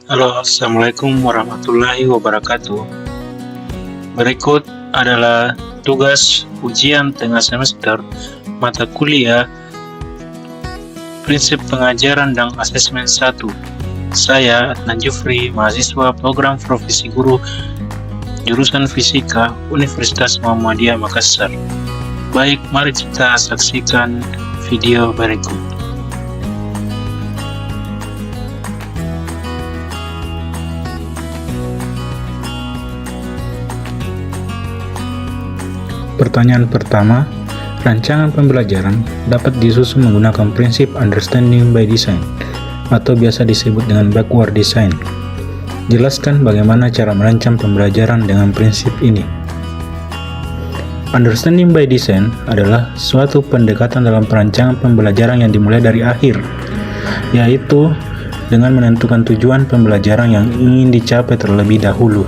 Halo, Assalamualaikum warahmatullahi wabarakatuh. Berikut adalah tugas ujian tengah semester mata kuliah Prinsip Pengajaran dan Asesmen 1. Saya, Adnan Jufri, mahasiswa program Profesi Guru jurusan Fisika Universitas Muhammadiyah Makassar. Baik, mari kita saksikan video berikut. Pertanyaan pertama, rancangan pembelajaran dapat disusun menggunakan prinsip understanding by design atau biasa disebut dengan backward design. Jelaskan bagaimana cara merancang pembelajaran dengan prinsip ini. Understanding by design adalah suatu pendekatan dalam perancangan pembelajaran yang dimulai dari akhir, yaitu dengan menentukan tujuan pembelajaran yang ingin dicapai terlebih dahulu.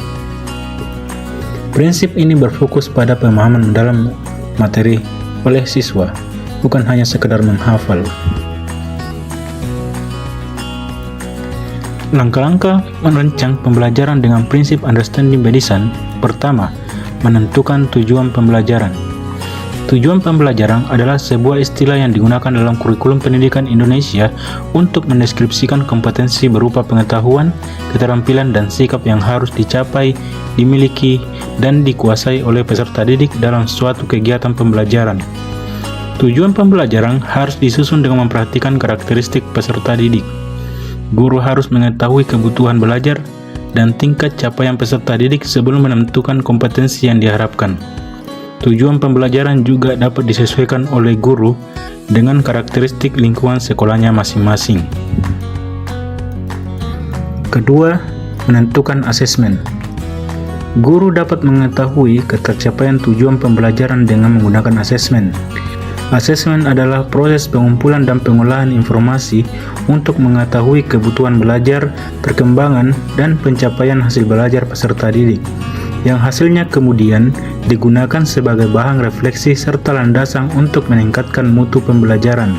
Prinsip ini berfokus pada pemahaman dalam materi oleh siswa, bukan hanya sekedar menghafal. Langkah-langkah merancang pembelajaran dengan prinsip understanding by design. Pertama, menentukan tujuan pembelajaran. Tujuan pembelajaran adalah sebuah istilah yang digunakan dalam kurikulum pendidikan Indonesia untuk mendeskripsikan kompetensi berupa pengetahuan, keterampilan, dan sikap yang harus dicapai, dimiliki, dan dikuasai oleh peserta didik dalam suatu kegiatan pembelajaran. Tujuan pembelajaran harus disusun dengan memperhatikan karakteristik peserta didik. Guru harus mengetahui kebutuhan belajar dan tingkat capaian peserta didik sebelum menentukan kompetensi yang diharapkan. Tujuan pembelajaran juga dapat disesuaikan oleh guru dengan karakteristik lingkungan sekolahnya masing-masing. Kedua, menentukan asesmen. Guru dapat mengetahui ketercapaian tujuan pembelajaran dengan menggunakan asesmen. Asesmen adalah proses pengumpulan dan pengolahan informasi untuk mengetahui kebutuhan belajar, perkembangan, dan pencapaian hasil belajar peserta didik, yang hasilnya kemudian digunakan sebagai bahan refleksi serta landasan untuk meningkatkan mutu pembelajaran.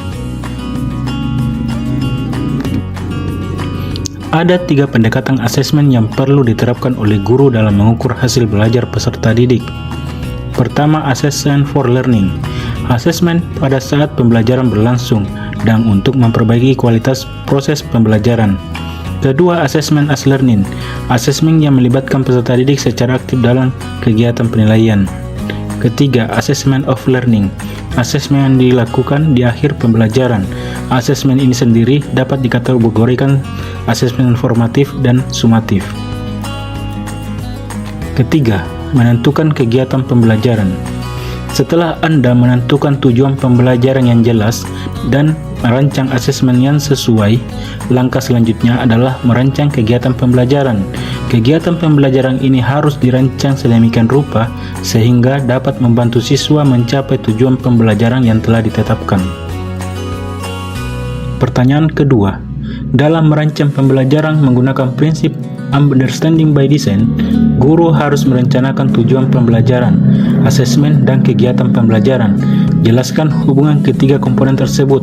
Ada 3 pendekatan asesmen yang perlu diterapkan oleh guru dalam mengukur hasil belajar peserta didik. Pertama, assessment for learning. Asesmen pada saat pembelajaran berlangsung dan untuk memperbaiki kualitas proses pembelajaran. Kedua, assessment as learning. Asesmen yang melibatkan peserta didik secara aktif dalam kegiatan penilaian. Ketiga, assessment of learning. Asesmen yang dilakukan di akhir pembelajaran. Asesmen ini sendiri dapat dikategorikan asesmen formatif dan sumatif. Ketiga, menentukan kegiatan pembelajaran. Setelah Anda menentukan tujuan pembelajaran yang jelas dan merancang asesmen yang sesuai, langkah selanjutnya adalah merancang kegiatan pembelajaran. Kegiatan pembelajaran ini harus dirancang sedemikian rupa sehingga dapat membantu siswa mencapai tujuan pembelajaran yang telah ditetapkan. Pertanyaan kedua, dalam merancang pembelajaran menggunakan prinsip understanding by design, guru harus merencanakan tujuan pembelajaran, asesmen, dan kegiatan pembelajaran. Jelaskan hubungan ketiga komponen tersebut,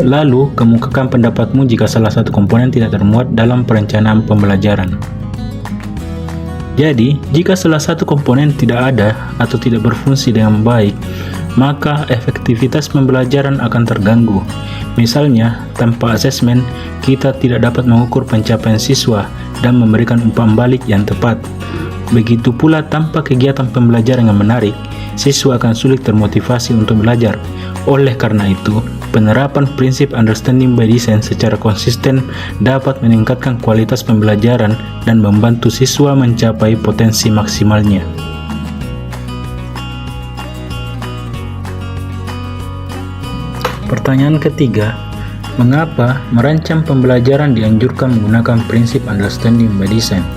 lalu kemukakan pendapatmu jika salah satu komponen tidak termuat dalam perencanaan pembelajaran. Jadi, jika salah satu komponen tidak ada atau tidak berfungsi dengan baik, maka efektivitas pembelajaran akan terganggu. Misalnya, tanpa asesmen, kita tidak dapat mengukur pencapaian siswa dan memberikan umpan balik yang tepat. Begitu pula tanpa kegiatan pembelajaran yang menarik, siswa akan sulit termotivasi untuk belajar. Oleh karena itu, penerapan prinsip understanding by design secara konsisten dapat meningkatkan kualitas pembelajaran dan membantu siswa mencapai potensi maksimalnya. Pertanyaan ketiga, mengapa merancang pembelajaran dianjurkan menggunakan prinsip understanding by design?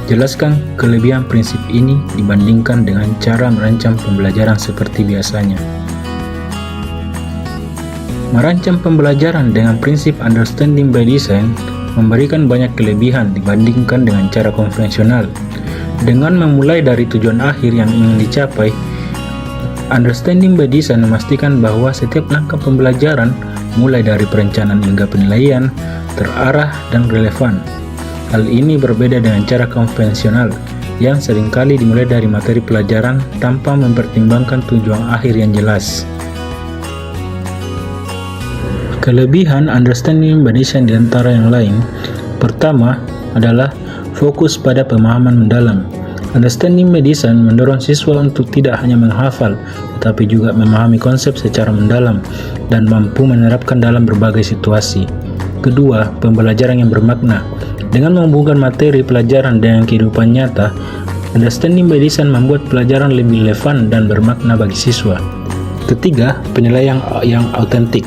Jelaskan kelebihan prinsip ini dibandingkan dengan cara merancang pembelajaran seperti biasanya. Merancang pembelajaran dengan prinsip understanding by design memberikan banyak kelebihan dibandingkan dengan cara konvensional. Dengan memulai dari tujuan akhir yang ingin dicapai, understanding by design memastikan bahwa setiap langkah pembelajaran, mulai dari perencanaan hingga penilaian, terarah dan relevan. Hal ini berbeda dengan cara konvensional yang seringkali dimulai dari materi pelajaran tanpa mempertimbangkan tujuan akhir yang jelas. Kelebihan understanding medicine di antara yang lain, pertama adalah fokus pada pemahaman mendalam. Understanding medicine mendorong siswa untuk tidak hanya menghafal, tetapi juga memahami konsep secara mendalam dan mampu menerapkan dalam berbagai situasi. Kedua, pembelajaran yang bermakna. Dengan menghubungkan materi pelajaran dengan kehidupan nyata, understanding medicine membuat pelajaran lebih relevan dan bermakna bagi siswa. Ketiga, penilaian yang autentik.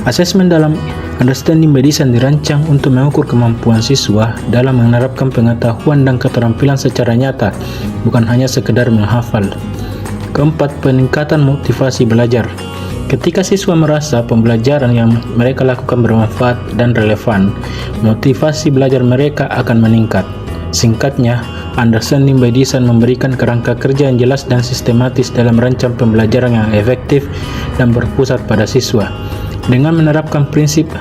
Asesmen dalam understanding medicine dirancang untuk mengukur kemampuan siswa dalam menerapkan pengetahuan dan keterampilan secara nyata, bukan hanya sekedar menghafal. Keempat, peningkatan motivasi belajar. Ketika siswa merasa pembelajaran yang mereka lakukan bermanfaat dan relevan, motivasi belajar mereka akan meningkat. Singkatnya, understanding medicine memberikan kerangka kerja yang jelas dan sistematis dalam merancang pembelajaran yang efektif dan berpusat pada siswa. Dengan menerapkan prinsip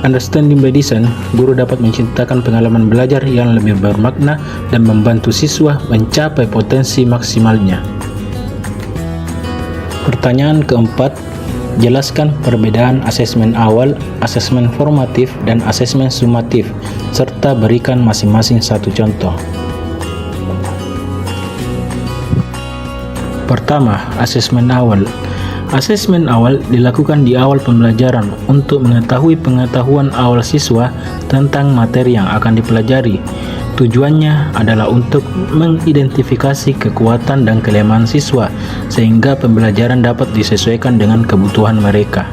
understanding medicine, guru dapat menciptakan pengalaman belajar yang lebih bermakna dan membantu siswa mencapai potensi maksimalnya. Pertanyaan keempat, jelaskan perbedaan asesmen awal, asesmen formatif, dan asesmen sumatif, serta berikan masing-masing satu contoh. Pertama, asesmen awal. Asesmen awal dilakukan di awal pembelajaran untuk mengetahui pengetahuan awal siswa tentang materi yang akan dipelajari. Tujuannya adalah untuk mengidentifikasi kekuatan dan kelemahan siswa sehingga pembelajaran dapat disesuaikan dengan kebutuhan mereka.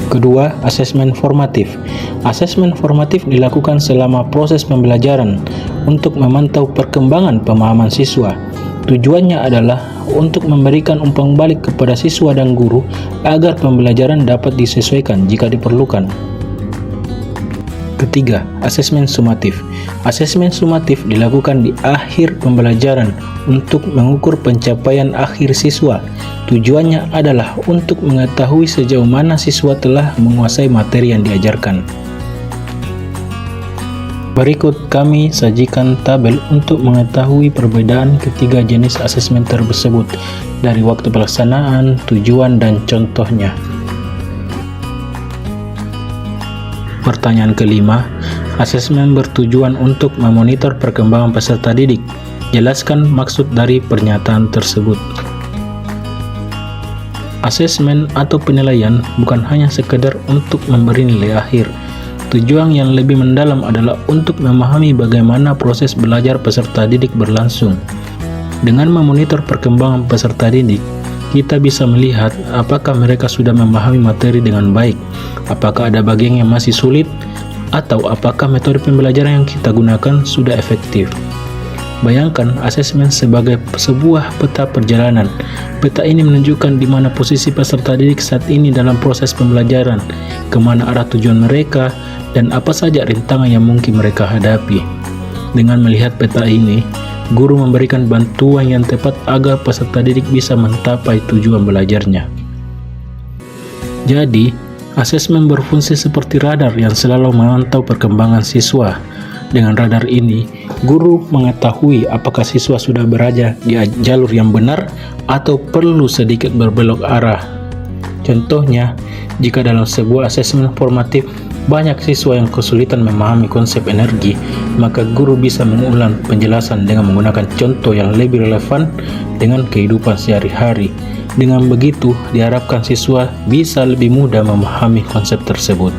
Kedua, asesmen formatif. Asesmen formatif dilakukan selama proses pembelajaran untuk memantau perkembangan pemahaman siswa. Tujuannya adalah untuk memberikan umpan balik kepada siswa dan guru agar pembelajaran dapat disesuaikan jika diperlukan. Ketiga, asesmen sumatif. Asesmen sumatif dilakukan di akhir pembelajaran untuk mengukur pencapaian akhir siswa. Tujuannya adalah untuk mengetahui sejauh mana siswa telah menguasai materi yang diajarkan. Berikut kami sajikan tabel untuk mengetahui perbedaan ketiga jenis asesmen tersebut dari waktu pelaksanaan, tujuan, dan contohnya. Pertanyaan kelima, asesmen bertujuan untuk memonitor perkembangan peserta didik. Jelaskan maksud dari pernyataan tersebut. Asesmen atau penilaian bukan hanya sekedar untuk memberi nilai akhir. Tujuan yang lebih mendalam adalah untuk memahami bagaimana proses belajar peserta didik berlangsung. Dengan memonitor perkembangan peserta didik, kita bisa melihat apakah mereka sudah memahami materi dengan baik, apakah ada bagian yang masih sulit, atau apakah metode pembelajaran yang kita gunakan sudah efektif. Bayangkan asesmen sebagai sebuah peta perjalanan. Peta ini menunjukkan di mana posisi peserta didik saat ini dalam proses pembelajaran, kemana arah tujuan mereka, dan apa saja rintangan yang mungkin mereka hadapi. Dengan melihat peta ini, guru memberikan bantuan yang tepat agar peserta didik bisa mencapai tujuan belajarnya. Jadi, asesmen berfungsi seperti radar yang selalu memantau perkembangan siswa. Dengan radar ini, guru mengetahui apakah siswa sudah berada di jalur yang benar atau perlu sedikit berbelok arah. Contohnya, jika dalam sebuah asesmen formatif banyak siswa yang kesulitan memahami konsep energi, maka guru bisa mengulang penjelasan dengan menggunakan contoh yang lebih relevan dengan kehidupan sehari-hari. Dengan begitu, diharapkan siswa bisa lebih mudah memahami konsep tersebut.